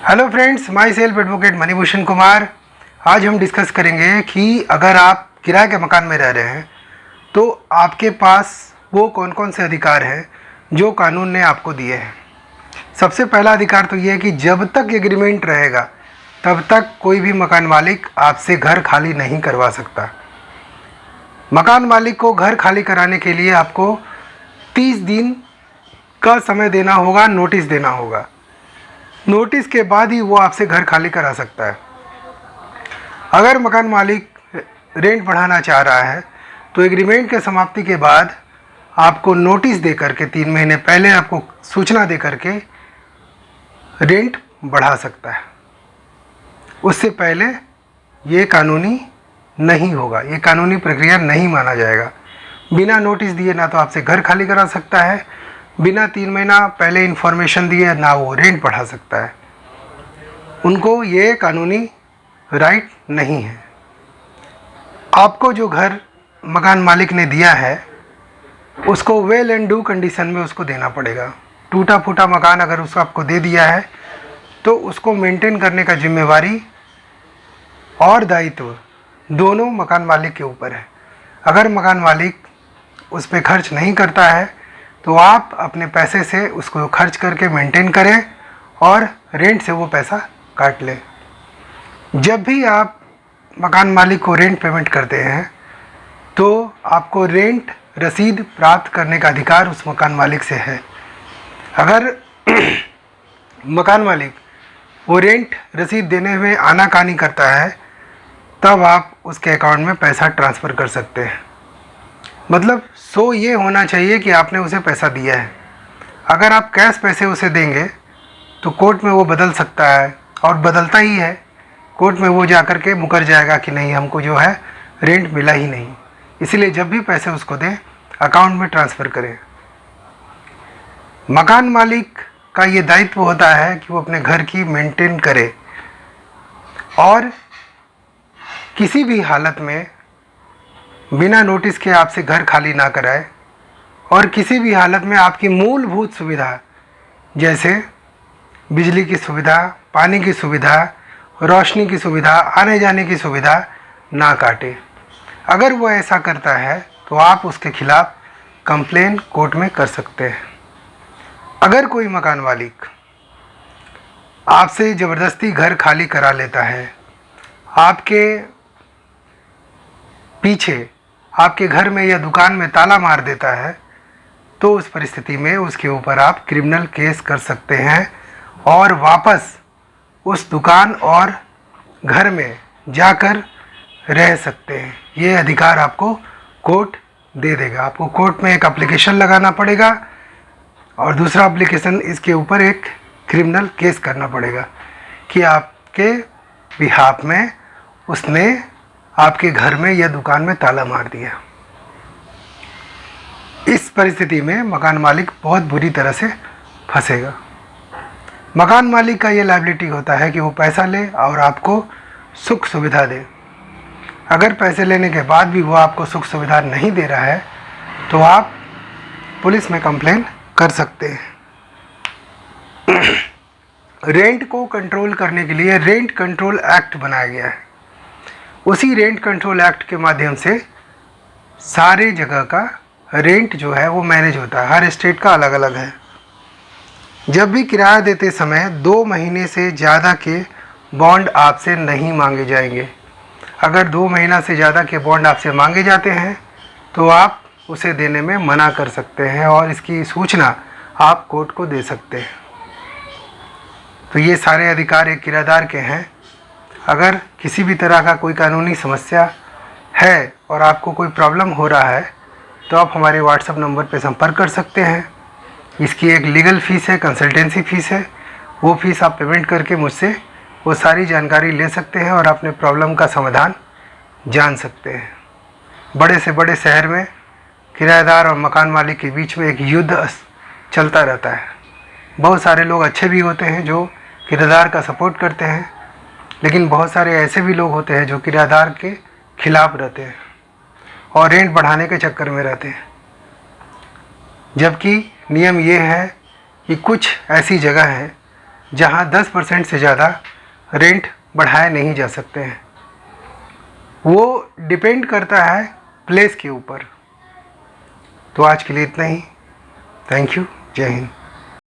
Hello friends, my self advocate Manibhushan Kumar. आज हम discuss करेंगे कि अगर आप किराए के मकान में रह रहे हैं तो आपके पास वो कौन कौन से अधिकार हैं जो कानून ने आपको दिए हैं। सबसे पहला अधिकार तो ये है कि जब तक एग्रीमेंट रहेगा तब तक कोई भी मकान मालिक आपसे घर खाली नहीं करवा सकता। मकान मालिक को घर खाली कराने के लिए आपको 30 दिन का समय देना होगा, नोटिस देना होगा। नोटिस के बाद ही वो आपसे घर खाली करा सकता है। अगर मकान मालिक रेंट बढ़ाना चाह रहा है तो एग्रीमेंट के समाप्ति के बाद आपको नोटिस दे करके 3 महीने पहले आपको सूचना दे करके रेंट बढ़ा सकता है। उससे पहले ये कानूनी नहीं होगा, ये कानूनी प्रक्रिया नहीं माना जाएगा। बिना नोटिस दिए ना तो आपसे घर खाली करा सकता है, बिना 3 महीना पहले इन्फॉर्मेशन दिए ना वो रेंट बढ़ा सकता है। उनको ये कानूनी राइट नहीं है। आपको जो घर मकान मालिक ने दिया है उसको वेल एंड डू कंडीशन में उसको देना पड़ेगा। टूटा फूटा मकान अगर उसको आपको दे दिया है तो उसको मेंटेन करने का जिम्मेवारी और दायित्व दोनों मकान मालिक के ऊपर है। अगर मकान मालिक उस पर खर्च नहीं करता है तो आप अपने पैसे से उसको खर्च करके मेंटेन करें और रेंट से वो पैसा काट लें। जब भी आप मकान मालिक को रेंट पेमेंट करते हैं तो आपको रेंट रसीद प्राप्त करने का अधिकार उस मकान मालिक से है। अगर मकान मालिक वो रेंट रसीद देने में आनाकानी करता है तब आप उसके अकाउंट में पैसा ट्रांसफ़र कर सकते हैं। मतलब ये होना चाहिए कि आपने उसे पैसा दिया है। अगर आप कैश पैसे उसे देंगे तो कोर्ट में वो बदल सकता है और बदलता ही है। कोर्ट में वो जा कर के मुकर जाएगा कि नहीं, हमको जो है रेंट मिला ही नहीं। इसलिए जब भी पैसे उसको दें अकाउंट में ट्रांसफ़र करें। मकान मालिक का ये दायित्व होता है कि वो अपने घर की मेंटेन करे और किसी भी हालत में बिना नोटिस के आपसे घर खाली ना कराए और किसी भी हालत में आपकी मूलभूत सुविधा जैसे बिजली की सुविधा, पानी की सुविधा, रोशनी की सुविधा, आने जाने की सुविधा ना काटे। अगर वो ऐसा करता है तो आप उसके खिलाफ कंप्लेन कोर्ट में कर सकते हैं। अगर कोई मकान मालिक आपसे ज़बरदस्ती घर खाली करा लेता है, आपके पीछे आपके घर में या दुकान में ताला मार देता है तो उस परिस्थिति में उसके ऊपर आप क्रिमिनल केस कर सकते हैं और वापस उस दुकान और घर में जाकर रह सकते हैं। ये अधिकार आपको कोर्ट दे देगा। आपको कोर्ट में एक एप्लीकेशन लगाना पड़ेगा और दूसरा एप्लीकेशन इसके ऊपर एक क्रिमिनल केस करना पड़ेगा कि आपके बिहाफ में उसने आपके घर में या दुकान में ताला मार दिया। इस परिस्थिति में मकान मालिक बहुत बुरी तरह से फंसेगा। मकान मालिक का ये लायबिलिटी होता है कि वो पैसा ले और आपको सुख सुविधा दे। अगर पैसे लेने के बाद भी वो आपको सुख सुविधा नहीं दे रहा है तो आप पुलिस में कंप्लेन कर सकते हैं। रेंट को कंट्रोल करने के लिए रेंट कंट्रोल एक्ट बनाया गया है। उसी रेंट कंट्रोल एक्ट के माध्यम से सारे जगह का रेंट जो है वो मैनेज होता है। हर स्टेट का अलग अलग है। जब भी किराया देते समय 2 महीने से ज़्यादा के बॉन्ड आपसे नहीं मांगे जाएंगे। अगर 2 महीना से ज़्यादा के बॉन्ड आपसे मांगे जाते हैं तो आप उसे देने में मना कर सकते हैं और इसकी सूचना आप कोर्ट को दे सकते हैं। तो ये सारे अधिकार एक किराएदार के हैं। अगर किसी भी तरह का कोई कानूनी समस्या है और आपको कोई प्रॉब्लम हो रहा है तो आप हमारे व्हाट्सएप नंबर पर संपर्क कर सकते हैं। इसकी एक लीगल फ़ीस है, कंसल्टेंसी फ़ीस है। वो फ़ीस आप पेमेंट करके मुझसे वो सारी जानकारी ले सकते हैं और अपने प्रॉब्लम का समाधान जान सकते हैं। बड़े से बड़े शहर में किराएदार और मकान मालिक के बीच में एक युद्ध चलता रहता है। बहुत सारे लोग अच्छे भी होते हैं जो किराएदार का सपोर्ट करते हैं, लेकिन बहुत सारे ऐसे भी लोग होते हैं जो किराएदार के खिलाफ रहते हैं और रेंट बढ़ाने के चक्कर में रहते हैं। जबकि नियम ये है कि कुछ ऐसी जगह है जहां 10% से ज़्यादा रेंट बढ़ाए नहीं जा सकते हैं। वो डिपेंड करता है प्लेस के ऊपर। तो आज के लिए इतना ही। Thank you. जय हिंद।